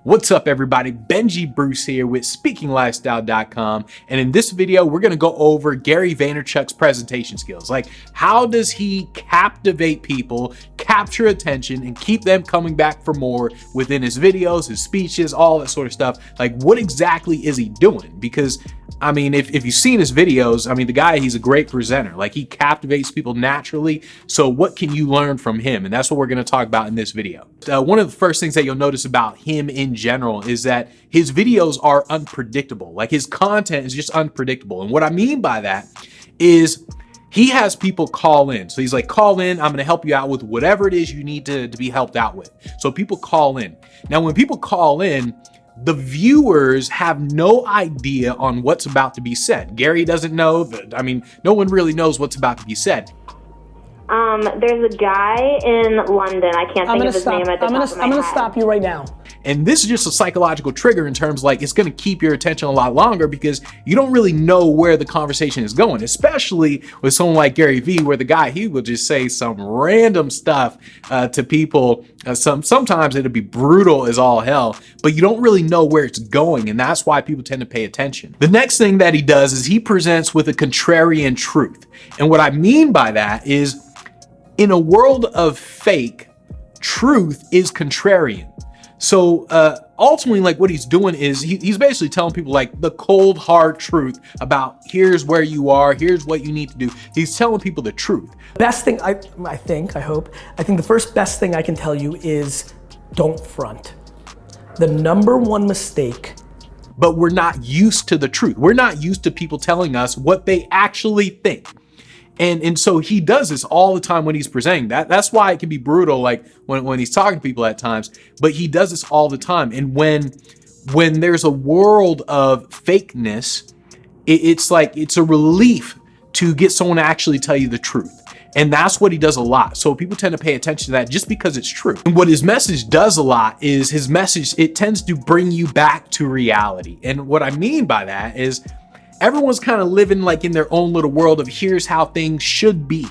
What's up, everybody? Benji Bruce here with SpeakingLifestyle.com, and in this video we're going to go over Gary Vaynerchuk's presentation skills. Like, how does he captivate people, capture attention, and keep them coming back for more within his videos, his speeches, all that sort of stuff? Like, what exactly is he doing? Because I mean, if you've seen his videos, I mean, the guy, he's a great presenter. Like, he captivates people naturally. So what can you learn from him? And that's what we're going to talk about in this video. One of the first things that you'll notice about him in general is that his videos are unpredictable. Like, his content is just unpredictable. And what I mean by that is he has people call in. So he's like, call in, I'm going to help you out with whatever it is you need to be helped out with. So people call in. Now, when people call in, the viewers have no idea on what's about to be said. Gary doesn't know. I mean, no one really knows what's about to be said. There's a guy in London. I can't think of his name at the top of my head. I'm gonna stop you right now. And this is just a psychological trigger in terms like it's going to keep your attention a lot longer because you don't really know where the conversation is going, especially with someone like Gary Vee, where the guy, he will just say some random stuff to people. Sometimes it'll be brutal as all hell, but you don't really know where it's going. And that's why people tend to pay attention. The next thing that he does is he presents with a contrarian truth. And what I mean by that is, in a world of fake, truth is contrarian. So ultimately, like, what he's doing is he's basically telling people like the cold hard truth about here's where you are, here's what you need to do. He's telling people the truth. Best thing, I think the first best thing I can tell you is don't front. The number one mistake. But we're not used to the truth. We're not used to people telling us what they actually think. And so he does this all the time when he's presenting. That's why it can be brutal, like when he's talking to people at times, but he does this all the time. And when there's a world of fakeness, it's like, it's a relief to get someone to actually tell you the truth. And that's what he does a lot. So people tend to pay attention to that just because it's true. And what his message does a lot is his message, it tends to bring you back to reality. And what I mean by that is, everyone's kind of living like in their own little world of here's how things should be.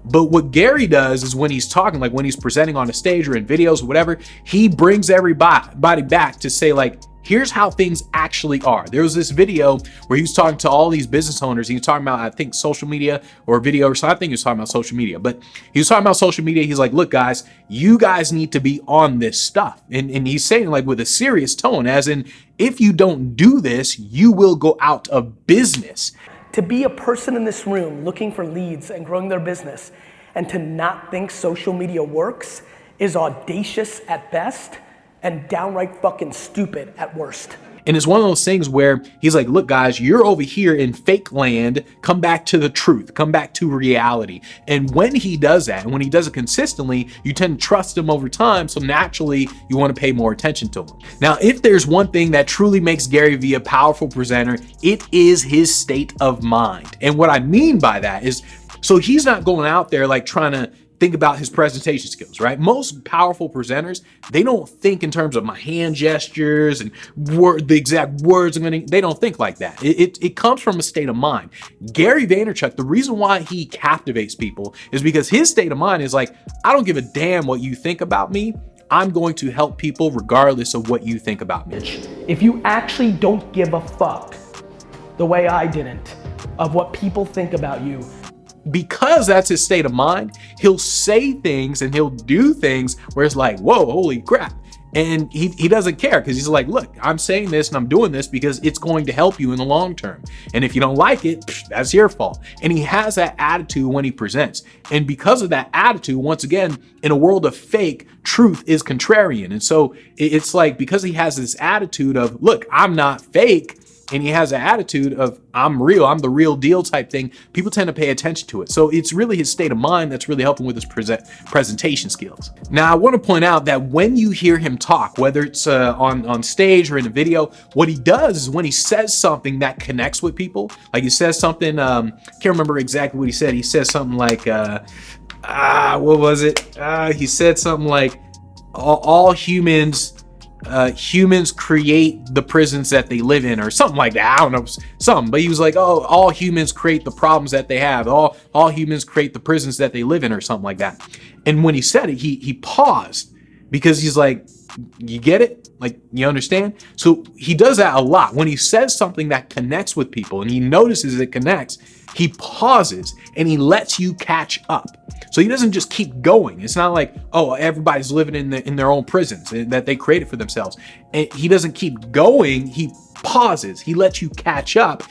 But what Gary does is when he's talking, like when he's presenting on a stage or in videos or whatever, he brings everybody back to say like, here's how things actually are. There was this video where he was talking to all these business owners. He was talking about, I think, social media or video or something. I think he was talking about social media, but he was talking about social media. He's like, look, guys, you guys need to be on this stuff. And he's saying like with a serious tone, as in, if you don't do this, you will go out of business. To be a person in this room looking for leads and growing their business and to not think social media works is audacious at best and downright fucking stupid at worst. And it's one of those things where he's like, look, guys, you're over here in fake land. Come back to the truth. Come back to reality. And when he does that, and when he does it consistently, you tend to trust him over time. So naturally, you want to pay more attention to him. Now, if there's one thing that truly makes Gary Vee a powerful presenter, it is his state of mind. And what I mean by that is, so he's not going out there like trying to think about his presentation skills, right? Most powerful presenters, they don't think in terms of my hand gestures and the exact words I'm going to, they don't think like that. It comes from a state of mind. Gary Vaynerchuk, the reason why he captivates people is because his state of mind is like, I don't give a damn what you think about me. I'm going to help people regardless of what you think about me. If you actually don't give a fuck the way I didn't of what people think about you, because that's his state of mind, he'll say things and he'll do things where it's like, whoa, holy crap. And he doesn't care because he's like, look, I'm saying this and I'm doing this because it's going to help you in the long term. And if you don't like it, that's your fault. And he has that attitude when he presents. And because of that attitude, once again, in a world of fake, truth is contrarian. And so it's like, because he has this attitude of, look, I'm not fake, and he has an attitude of, I'm real, I'm the real deal type thing, people tend to pay attention to it. So it's really his state of mind that's really helping with his presentation skills. Now, I want to point out that when you hear him talk, whether it's on stage or in a video, what he does is when he says something that connects with people, like he says something, can't remember exactly what he said. He says something like, what was it? He said something like, all humans create the prisons that they live in, or something like that. I don't know, something, but he was like, oh, all humans create the problems that they have. All humans create the prisons that they live in, or something like that. And when he said it, he paused because he's like, you get it? Like, you understand? So he does that a lot. When he says something that connects with people and he notices it connects, he pauses and he lets you catch up. So he doesn't just keep going. It's not like, oh, everybody's living in their own prisons that they created for themselves. And he doesn't keep going. He pauses. He lets you catch up.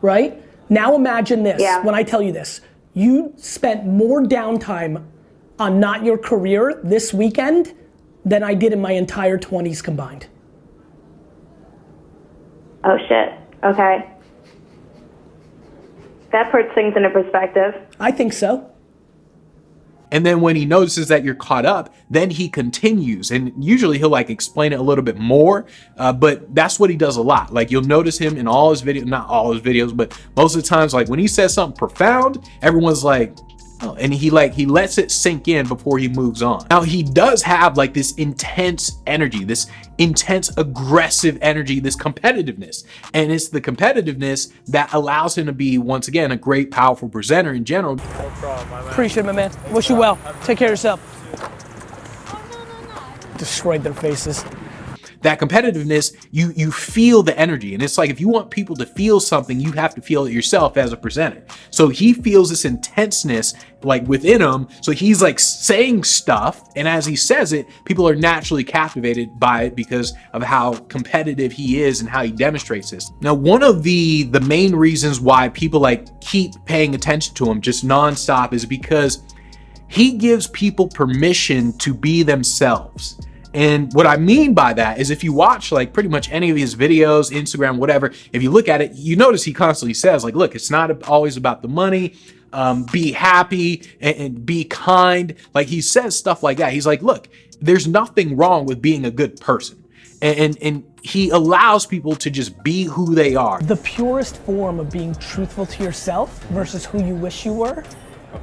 Right? Now imagine this. Yeah. When I tell you this, you spent more downtime on not your career this weekend than I did in my entire 20s combined. Oh shit. Okay. That puts things into perspective. I think so. And then when he notices that you're caught up, then he continues. And usually he'll like explain it a little bit more, but that's what he does a lot. Like you'll notice him in all his videos, not all his videos, but most of the times, like when he says something profound, everyone's like, oh, and he lets it sink in before he moves on. Now he does have like this intense energy, this intense aggressive energy, this competitiveness. And it's the competitiveness that allows him to be, once again, a great, powerful presenter in general. No problem, my man. Appreciate it, my man. Wish you well. Take care of yourself. Destroyed their faces. That competitiveness, you feel the energy. And it's like, if you want people to feel something, you have to feel it yourself as a presenter. So he feels this intenseness like within him. So he's like saying stuff. And as he says it, people are naturally captivated by it because of how competitive he is and how he demonstrates this. Now, one of the main reasons why people like keep paying attention to him just nonstop is because he gives people permission to be themselves. And what I mean by that is if you watch like pretty much any of his videos, Instagram, whatever, if you look at it, you notice he constantly says like, look, it's not always about the money, be happy and be kind. Like he says stuff like that. He's like, look, there's nothing wrong with being a good person. And he allows people to just be who they are. The purest form of being truthful to yourself versus who you wish you were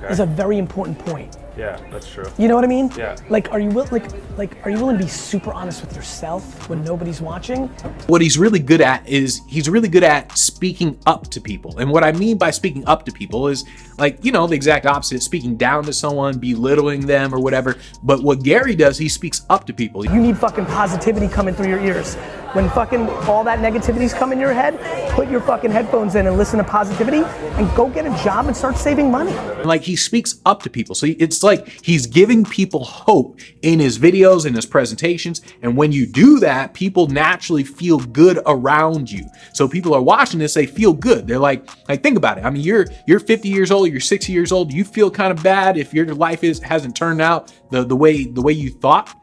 is a very important point. Yeah, that's true. You know what I mean? Yeah. Like, are you willing to be super honest with yourself when nobody's watching? What he's really good at is he's really good at speaking up to people. And what I mean by speaking up to people is like, you know, the exact opposite, speaking down to someone, belittling them or whatever. But what Gary does, he speaks up to people. You need fucking positivity coming through your ears. When fucking all that negativity's come in your head, put your fucking headphones in and listen to positivity and go get a job and start saving money. Like he speaks up to people. So it's like he's giving people hope in his videos and his presentations. And when you do that, people naturally feel good around you. So people are watching this, they feel good. They're like think about it. I mean, you're 50 years old, you're 60 years old. You feel kind of bad if your life hasn't turned out the way you thought.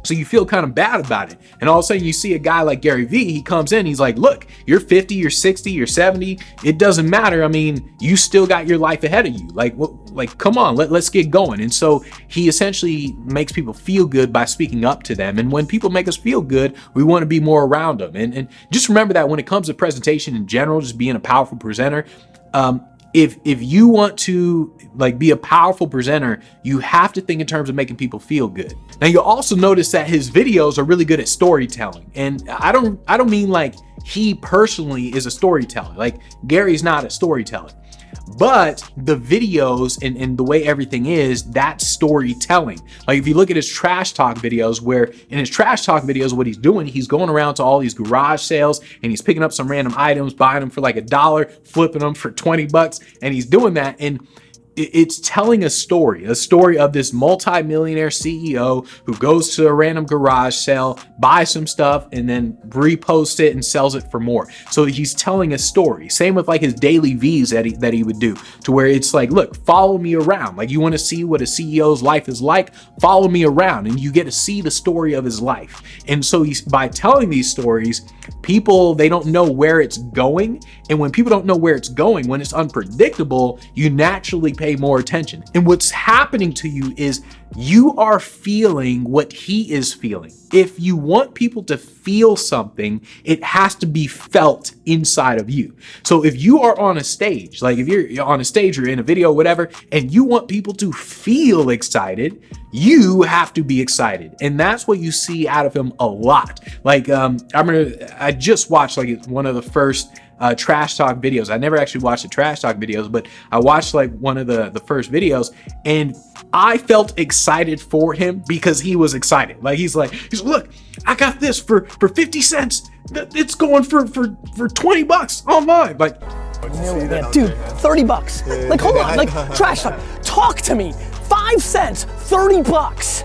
So you feel kind of bad about it. And all of a sudden you see a guy like Gary Vee, he comes in, he's like, look, you're 50, you're 60, you're 70. It doesn't matter. I mean, you still got your life ahead of you. Like, come on, let's get going. And so he essentially makes people feel good by speaking up to them. And when people make us feel good, we want to be more around them. And just remember that when it comes to presentation in general, just being a powerful presenter, if you want to like be a powerful presenter, you have to think in terms of making people feel good. Now you'll also notice that his videos are really good at storytelling. And I don't mean like he personally is a storyteller. Like Gary's not a storyteller. But the videos and the way everything is, that's storytelling. Like if you look at his trash talk videos, where in his trash talk videos, what he's doing, he's going around to all these garage sales and he's picking up some random items, buying them for like $1, flipping them for 20 bucks. And he's doing that. And it's telling a story of this multi-millionaire CEO who goes to a random garage sale, buys some stuff, and then reposts it and sells it for more. So he's telling a story. Same with like his daily V's that he would do, to where it's like, look, follow me around. Like you want to see what a CEO's life is like, follow me around, and you get to see the story of his life. And so by telling these stories, people, they don't know where it's going. And when people don't know where it's going, when it's unpredictable, you naturally pay more attention. And what's happening to you is you are feeling what he is feeling. If you want people to feel something, it has to be felt inside of you. So if you are on a stage, like if you're on a stage or in a video, whatever, and you want people to feel excited, you have to be excited. And that's what you see out of him a lot. Like I just watched like one of the first trash talk videos. I never actually watched the trash talk videos, but I watched like one of the first videos, and I felt excited for him because he was excited. Like he's like, look, I got this for 50 cents. It's going for $20 online. Like, Yeah, dude, $30. Like, hold on, like, trash talk to me. 5 cents, $30.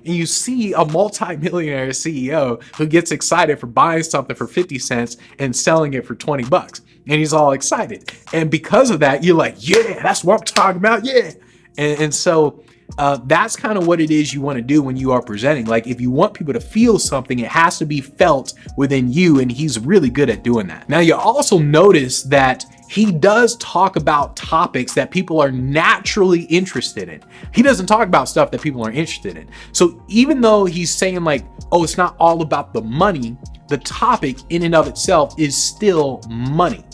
and you see a multi-millionaire CEO who gets excited for buying something for 50 cents and selling it for $20. And he's all excited. And because of that, you're like, yeah, that's what I'm talking about. Yeah. And so that's kind of what it is you want to do when you are presenting. Like, if you want people to feel something, it has to be felt within you. And he's really good at doing that. Now, you also notice that he does talk about topics that people are naturally interested in. He doesn't talk about stuff that people are interested in. So even though he's saying like, oh, it's not all about the money, the topic in and of itself is still money.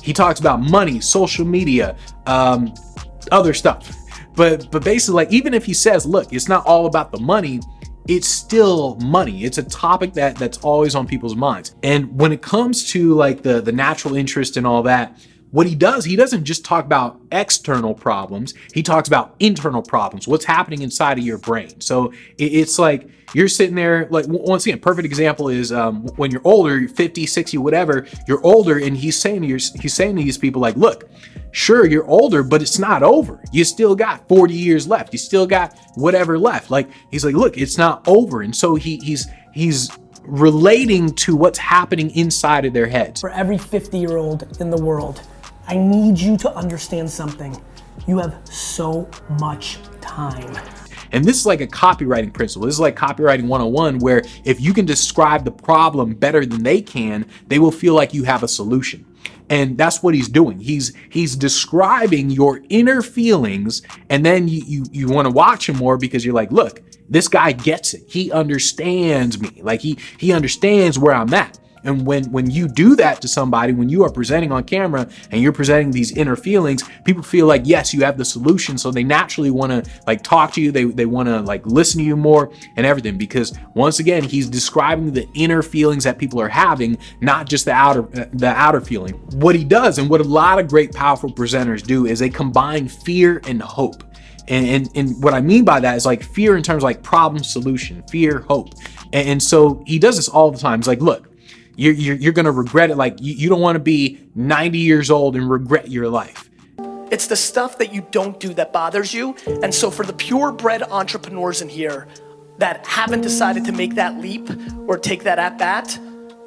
He talks about money, social media, other stuff. But basically, like, even if he says, look, it's not all about the money, it's still money. It's a topic that's always on people's minds. And when it comes to like the natural interest and all that, what he does, he doesn't just talk about external problems. He talks about internal problems, what's happening inside of your brain. So it's like you're sitting there, like, once again, perfect example is when you're older, you're 50, 60, whatever, you're older, and he's saying to these people like, look, sure, you're older, but it's not over. You still got 40 years left. You still got whatever left. Like, he's like, look, it's not over. And so he's relating to what's happening inside of their heads. For every 50-year-old in the world, I need you to understand something. You have so much time. And this is like a copywriting principle. This is like copywriting 101, where if you can describe the problem better than they can, they will feel like you have a solution. And that's what he's doing. He's describing your inner feelings, and then you want to watch him more because you're like, look, this guy gets it. He understands me. Like he understands where I'm at. And when you do that to somebody, when you are presenting on camera and you're presenting these inner feelings, people feel like, yes, you have the solution. So they naturally want to like talk to you. They want to like listen to you more and everything, because once again, he's describing the inner feelings that people are having, not just the outer feeling. What he does, and what a lot of great, powerful presenters do, is they combine fear and hope. And what I mean by that is like fear in terms of like problem, solution, fear, hope. And so he does this all the time. It's like, look, you're going to regret it. Like you don't want to be 90 years old and regret your life. It's the stuff that you don't do that bothers you. And so for the purebred entrepreneurs in here that haven't decided to make that leap or take that at bat,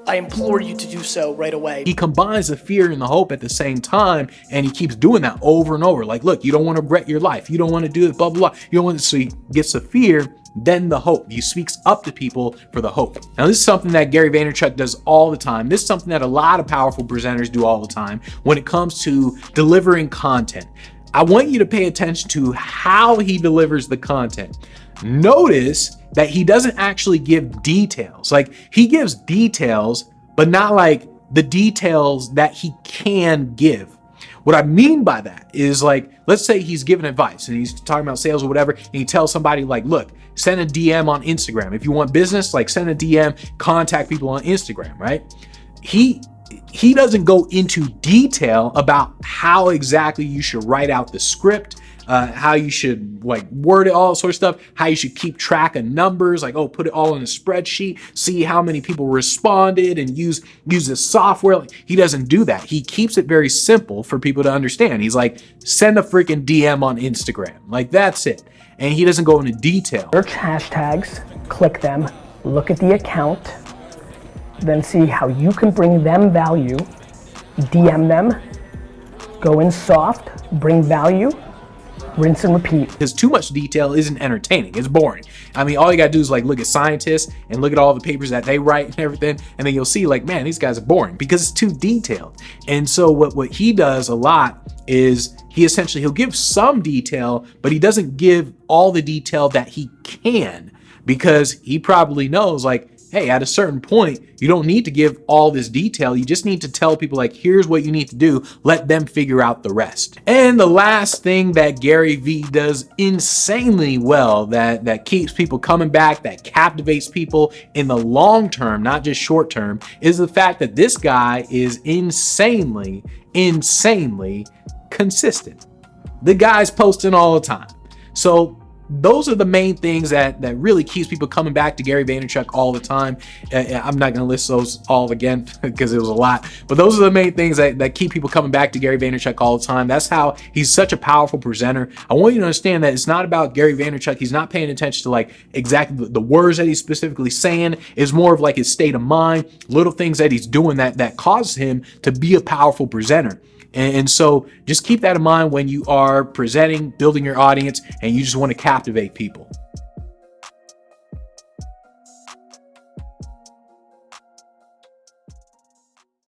I implore you to do so right away. He combines the fear and the hope at the same time, and he keeps doing that over and over. Like, look, you don't want to regret your life. You don't want to do it, blah, blah, blah. You don't want to, so he gets the fear, then the hope. He speaks up to people for the hope. Now, this is something that Gary Vaynerchuk does all the time. This is something that a lot of powerful presenters do all the time when it comes to delivering content. I want you to pay attention to how he delivers the content. Notice that he doesn't actually give details. Like, he gives details, but not like the details that he can give. What I mean by that is, like, let's say he's giving advice and he's talking about sales or whatever, and he tells somebody like, look, send a DM on Instagram. If you want business, like, send a DM, contact people on Instagram, right? He doesn't go into detail about how exactly you should write out the script, how you should like word it, all sorts of stuff, how you should keep track of numbers, like, oh, put it all in a spreadsheet, see how many people responded, and use this software. Like, he doesn't do that. He keeps it very simple for people to understand. He's like, send a freaking DM on Instagram. Like, that's it. And he doesn't go into detail. Search hashtags, click them, look at the account, then see how you can bring them value, DM them, go in soft, bring value, rinse and repeat. Because too much detail isn't entertaining. It's boring. I mean, all you gotta do is like look at scientists and look at all the papers that they write and everything, and then you'll see like, man, these guys are boring because it's too detailed. And so what he does a lot is he'll give some detail, but he doesn't give all the detail that he can, because he probably knows like, hey, at a certain point, you don't need to give all this detail. You just need to tell people like, here's what you need to do. Let them figure out the rest. And the last thing that Gary Vee does insanely well, that keeps people coming back, that captivates people in the long term, not just short term, is the fact that this guy is insanely consistent. The guy's posting all the time. So those are the main things that really keeps people coming back to Gary Vaynerchuk all the time. I'm not going to list those all again because it was a lot, but those are the main things that keep people coming back to Gary Vaynerchuk all the time. That's how he's such a powerful presenter. I want you to understand that it's not about Gary Vaynerchuk. He's not paying attention to like exactly the words that he's specifically saying. It's more of like his state of mind, little things that he's doing that causes him to be a powerful presenter. And so just keep that in mind when you are presenting, building your audience, and you just want to captivate people.